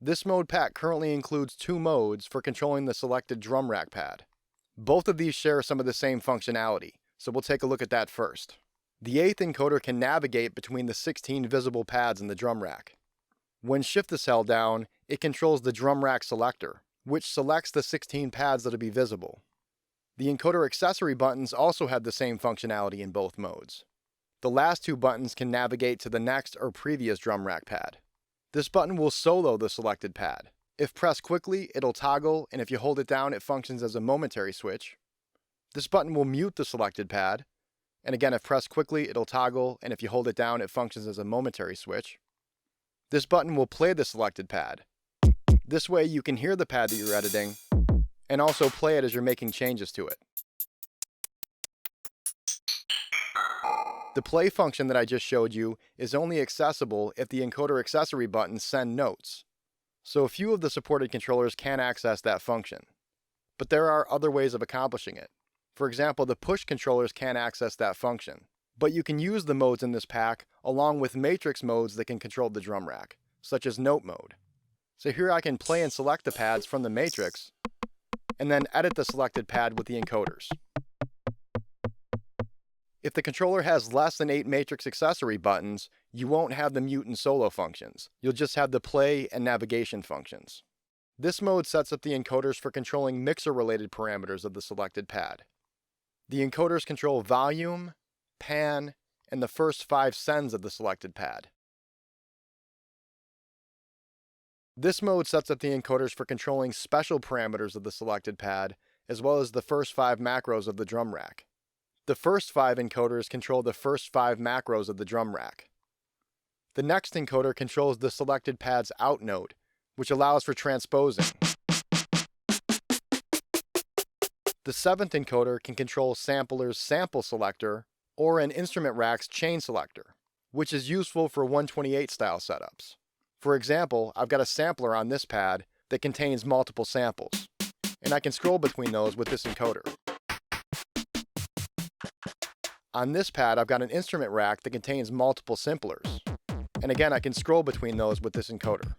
This mode pack currently includes 2 modes for controlling the selected drum rack pad. Both of these share some of the same functionality, so we'll take a look at that first. The 8th encoder can navigate between the 16 visible pads in the drum rack. When Shift is held down, it controls the drum rack selector, which selects the 16 pads that will be visible. The encoder accessory buttons also have the same functionality in both modes. The last 2 buttons can navigate to the next or previous drum rack pad. This button will solo the selected pad. If pressed quickly, it'll toggle, and if you hold it down, it functions as a momentary switch. This button will mute the selected pad, and again, if pressed quickly, it'll toggle, and if you hold it down, it functions as a momentary switch. This button will play the selected pad. This way you can hear the pad that you're editing, and also play it as you're making changes to it. The play function that I just showed you is only accessible if the encoder accessory buttons send notes. So a few of the supported controllers can access that function. But there are other ways of accomplishing it. For example, the push controllers can access that function. But you can use the modes in this pack along with matrix modes that can control the drum rack, such as note mode. So here I can play and select the pads from the matrix, and then edit the selected pad with the encoders. If the controller has less than 8 matrix accessory buttons, you won't have the mute and solo functions. You'll just have the play and navigation functions. This mode sets up the encoders for controlling mixer-related parameters of the selected pad. The encoders control volume, pan, and the first 5 sends of the selected pad. This mode sets up the encoders for controlling special parameters of the selected pad, as well as the first 5 macros of the drum rack. The first 5 encoders control the first 5 macros of the drum rack. The next encoder controls the selected pad's out note, which allows for transposing. The 7th encoder can control sampler's sample selector or an instrument rack's chain selector, which is useful for 128 style setups. For example, I've got a sampler on this pad that contains multiple samples, and I can scroll between those with this encoder. On this pad, I've got an instrument rack that contains multiple simplers, and again, I can scroll between those with this encoder.